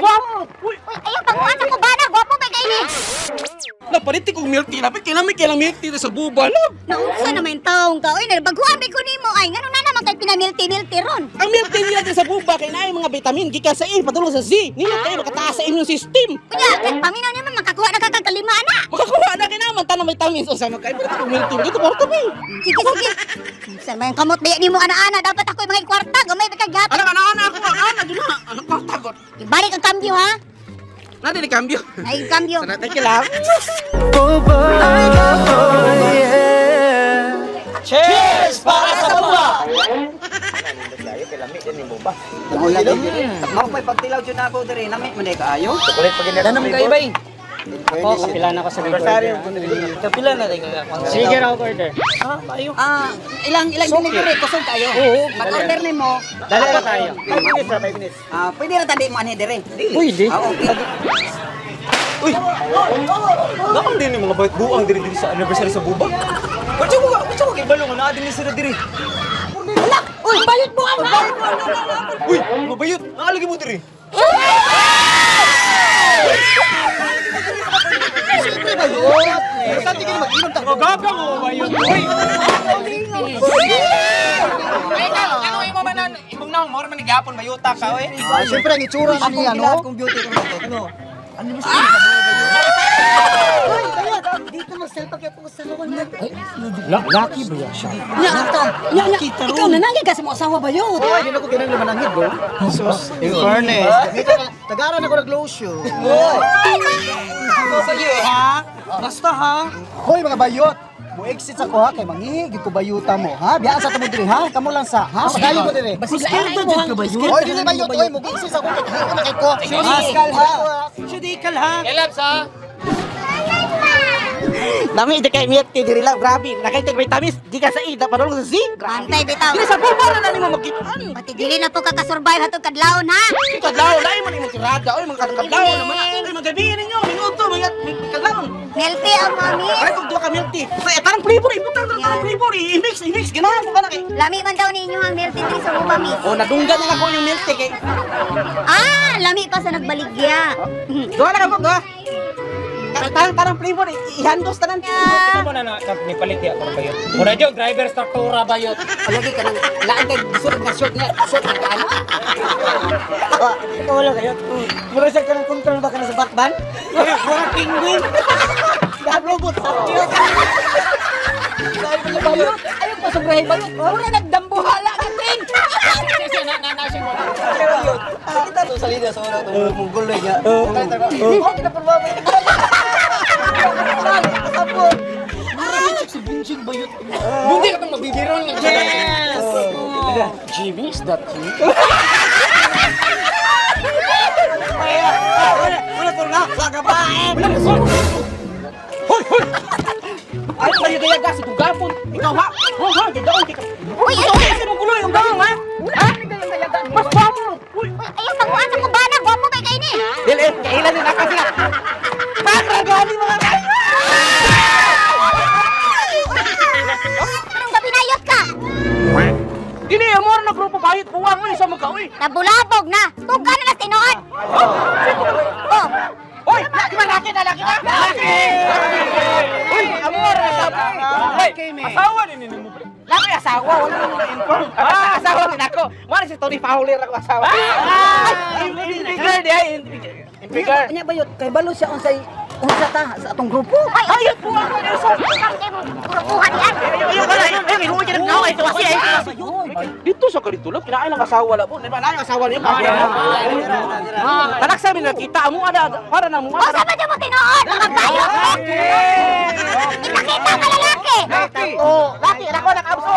Wow! Uy, ayaw panguan ako bana, gwapo ba kayo ni? Napaliti kong milk tea, napit kailang milk tea sa buba lang. Naunsa naman yung taong ka, oy, nagbaguhan ba ko nimo ay, ngano na naman kay pinamilti-milti ron? Ang milk tea nila sa buba kay naay mga vitamin gikan sa A patulong sa Z. Nila kayo makataas sa immune system. Kunya, kahit paminaw naman makakuha na kakakalima na. Makakuha na kinaman tanang vitamins o sa magkaiba ng milk tea. Dito porto ba? Sige, sige. Sa mga kamot daya nimo ana-ana, dapat ako yung mga kwarta, gamay ba kag gapon. Ana ako, ana dun na. Ano ko tagot? Ibalik ang kambyo ha. Nadi ni cambio. Ay, kambyo. Sana tayo lang. Cheers para sa buba. Mau may pagtilaw jud ako diri nami man kaayo. Chocolate pag Danam kay bay. Ako, kapila na ko sa order. Kapila na rin Sige raw order. ilang delivery kusog kayo. Oo. Mag-order nimo. Dala na tayo. 5 minutes. Pwede ra tadi mo ani diri. Pwede. Okay. Uy! Nakam din yung mga bayot buang diri sa anniversary sa buba. Wala ko kay balong na adin ni sila diri. Uy, bayot mo ang Uy, mga bayot, nakalagi mo diri. Saan tingin mag-inom ta? Magaga mo bayot. Uy! Ay ano imo man imong nang mo man gihapon bayuta ka oy. Siyempre, ang itsura man niya, no? Kung beauty ko ano. Uy, kaya, dito magsalpag yung usahawan mo. Lucky ba yan siya? Ikaw nanangin kasi mo asawa ba yun? Ay, hindi na ko kinang lamanangid, bro. Sus, in fairness. Tagaran ako nag-lotion. Sa iyo ha. Basta ha. Hoy, mga bayot! Mo-exit ako ha, kay mangihig ito bayuta mo, ha? Biyaan sa tamo diri, ha? Kamu lang sa, ha? Pagaling ko diri. Scared ba ka ba yun? Hoy, dili bayot, hoy, mo-exit ako, kay hiyo na kay ko. Askal, ha? Sudikal ha? Elabs ha. Nami di kay milk tea diri lang, grabe. Nakaitig vitamins gikan sa A patulong sa Z. Bantay bitaw. Dili sa buba na nimo magkitaan. Pati dili na po kakasurvive hatong kadlawon ha. Kadlaw na imong imong tirada, oy mga kadlaw naman. Ay magabi ninyo, minuto, mga kadlaw. Melty ang mami. Ay kung duha ka milk tea. Kaya tarang flavor, ibutang tarang flavor, i-mix ganahan mo kana kay. Lami man daw ninyo ang melty diri sa buba miss. Oh, nadunggan na ako yung milk tea kay. Ah, lami pa sa nagbaligya. Duha na ka duha. Tarang flavor, ihandos tanan. Ito mo na nipalit ya kung bayot. Mura dyan, driver struktura bayot. Lagi ka nang laan kay suot na short nga ano. Ikaw wala kayo. Mura siya ka ng control ba ka na sa backban? Mura penguin. Robot sa tiyo. Bayot. Ayaw pa sobrahin bayot. Wala nagdambuhala natin. Kita to sa linya sa una to punggol na niya. Kita problema. Sabot. Bunjing bayot. Bundi ka tong mabibiron nga. Yes! Jimmy, is that you? Wala to na, sa gabae. Hoy! Ay, kayo kaya gas, ito gapon. Ikaw ha? Ha, gidaon kita. Uy, Ito kasi mong kuloy, ang gawang ha? Ha? Mas gwapo. Uy, ayaw panguan ako bana, gwapo ba kayo ni? dili, kailan din ako sila. Pakragani mga kayo! Anong gabinayot ka? Dili, amor na grupo bayit buwang mo sa magkaoy. Nabulabog na. Tugan na nas tinuod. Oh, Hoy, laki ba laki na? Laki! Uy, amor na sabi. Hoy, asawa din mo. Laki asawa, wala nang na-inform. Asawa din ako. Mara si Tony Fowler ako asawa. Infigure di ay. Infigure. Anya bayot kay balo siya unsay unsa ta sa atong grupo. ay, ayot po ako na sa grupuhan yan. Ayun pala, ayun, inuwi ka ng naway. Ito kasi ay. Dito sa Karitulog, kinain ang asawa lang po. Di ba na yung asawa niyo? Tanak sa amin nakita mo, ada, para na mo. O, saan ba mo tinuod? Mga bayo. Nakita ka lalaki. Oh, laki, ako nakabso.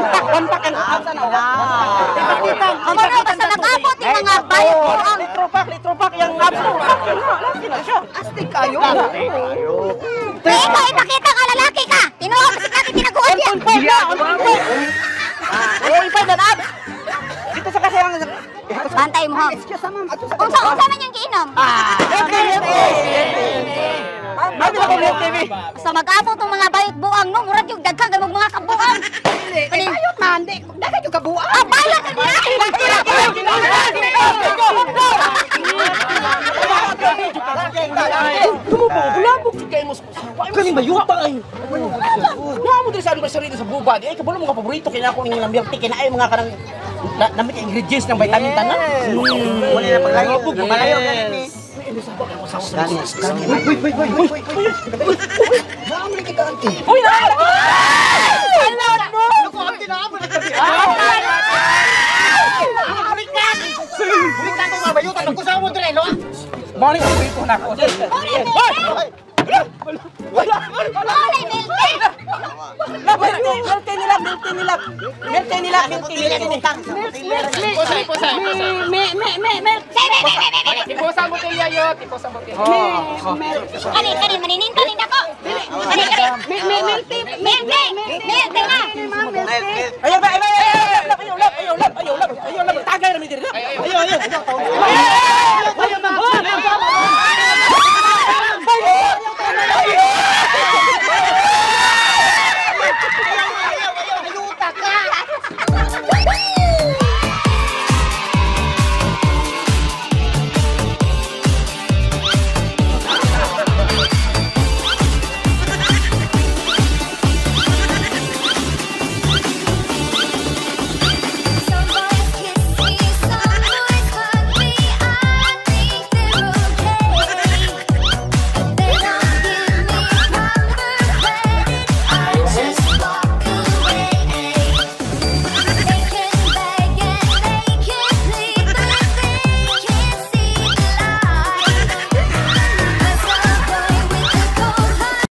Kontak ang absa na. O, ano basta nag-abot yung mga bayo po ang Litropak yung abso. Laki na siya. Astig kayo. ikaw ipakita ka lalaki ka. Tinuod kasi natin tinaguan yan. Oh, ipay na ab. Dito sa kasi ang Bantay mo. Unsa man yung giinom? Mami ako ng TV. Sa mag-abot ng mga bayot buang no, murag yung daghang gamog mga kabuang. Bayot man, di dagat yung kabuang. Ah, bayot na nila. bayuta ay. Nga mo diri sa anniversary sa buba. Di ay kabalo mga paborito kina ako ning milk tea kina ay mga kanang namit ingredients ng vitamin tanan. Wala na paglayo. Malayo ganin ni. Naamli kita ante. Uy na! Ako ante na amo nagtabi. Bulik na to mga bayuta nang kusamo dire lo. Morning paborito na ako. Olay, Melty! Tipusan mo tayo yun, tipusan mo tayo. Kani, maninintalin ako! Kani, Melty na! Ayaw ba, ayaw lab.